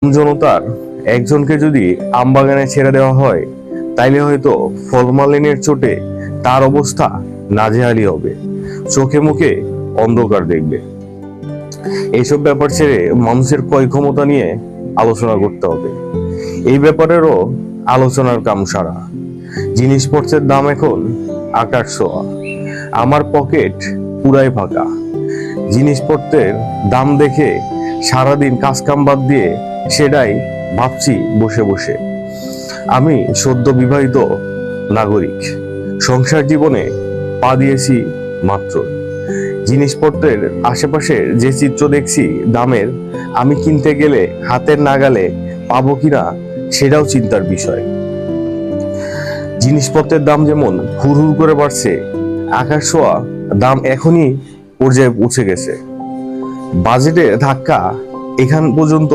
জনতার একজনকে যদি আমবাগানে ছেড়ে দেওয়া হয়, তাইলে হয়তো ফরমালিনের চোটে তার অবস্থা নাজেহালি হবে, চোখে মুখে অন্ধকার দেখবে। এইসব ব্যাপার ছেড়ে মানুষের ক্রয় ক্ষমতা নিয়ে আলোচনা করতে হবে। এই ব্যাপারেরও আলোচনার কাম সারা। জিনিসপত্রের দাম এখন আকাশ ছোঁয়া, আমার পকেট পুরাই ফাঁকা। জিনিসপত্রের দাম দেখে সারাদিন কাজ কাম বাদ দিয়ে সেটাই ভাবছি বসে বসে। আমি সদ্য বিবাহিত নাগরিক, সংসার জীবনে পা দিয়েছি মাত্র। জিনিসপত্রের আশেপাশের যে চিত্র দেখছি দামের, আমি কিনতে গেলে হাতের নাগালে পাবো কিনা সেটাও চিন্তার বিষয়। জিনিসপত্রের দাম যেমন হুড় করে বাড়ছে, আকাশ ছোঁয়া দাম এখনই পর্যায়ে পৌঁছে গেছে। বাজেটের ধাক্কা এখান পর্যন্ত